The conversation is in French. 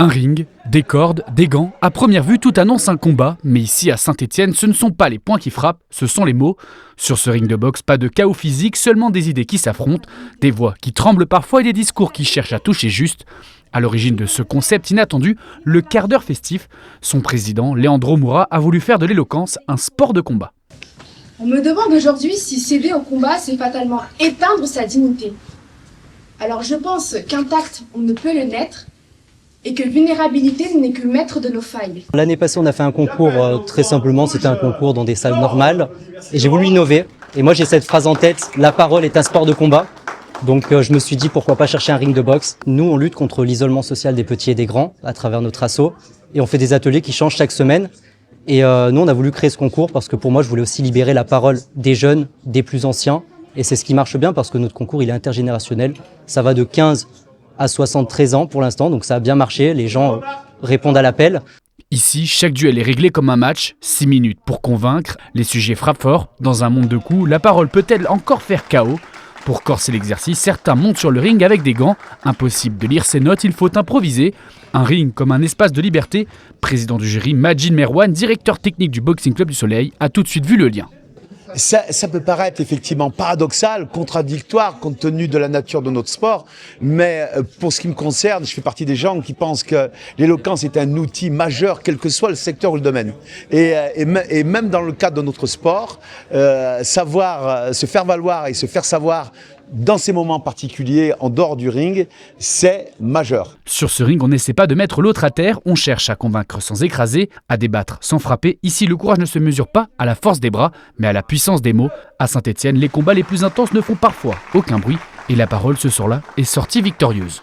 Un ring, des cordes, des gants. À première vue, tout annonce un combat. Mais ici, à Saint-Étienne, ce ne sont pas les points qui frappent, ce sont les mots. Sur ce ring de boxe, pas de chaos physique, seulement des idées qui s'affrontent, des voix qui tremblent parfois et des discours qui cherchent à toucher juste. À l'origine de ce concept inattendu, le quart d'heure festif, son président, Leandro Moura, a voulu faire de l'éloquence un sport de combat. On me demande aujourd'hui si céder au combat, c'est fatalement éteindre sa dignité. Alors je pense qu'intact, on ne peut le naître, et que vulnérabilité n'est que maître de nos failles. L'année passée, on a fait un concours, très simplement, c'était un concours dans des salles normales, et j'ai voulu innover. Et moi, j'ai cette phrase en tête, la parole est un sport de combat. Donc je me suis dit, pourquoi pas chercher un ring de boxe. Nous, on lutte contre l'isolement social des petits et des grands, à travers notre asso, et on fait des ateliers qui changent chaque semaine. Et nous, on a voulu créer ce concours parce que pour moi, je voulais aussi libérer la parole des jeunes, des plus anciens. Et c'est ce qui marche bien parce que notre concours, il est intergénérationnel. Ça va de 15 à 73 ans pour l'instant, donc ça a bien marché. Les gens répondent à l'appel. Ici, chaque duel est réglé comme un match. 6 minutes pour convaincre. Les sujets frappent fort. Dans un monde de coups, la parole peut-elle encore faire chaos ? Pour corser l'exercice, certains montent sur le ring avec des gants. Impossible de lire ses notes, il faut improviser. Un ring comme un espace de liberté. Président du jury, Majid Merwan, directeur technique du Boxing Club du Soleil, a tout de suite vu le lien. Ça peut paraître effectivement paradoxal, contradictoire compte tenu de la nature de notre sport, mais pour ce qui me concerne, je fais partie des gens qui pensent que l'éloquence est un outil majeur, quel que soit le secteur ou le domaine. Et même dans le cadre de notre sport, savoir se faire valoir et se faire savoir dans ces moments particuliers, en dehors du ring, c'est majeur. Sur ce ring, on n'essaie pas de mettre l'autre à terre, on cherche à convaincre sans écraser, à débattre sans frapper. Ici, le courage ne se mesure pas à la force des bras, mais à la puissance des mots. À Saint-Étienne, les combats les plus intenses ne font parfois aucun bruit, et la parole ce soir-là est sortie victorieuse.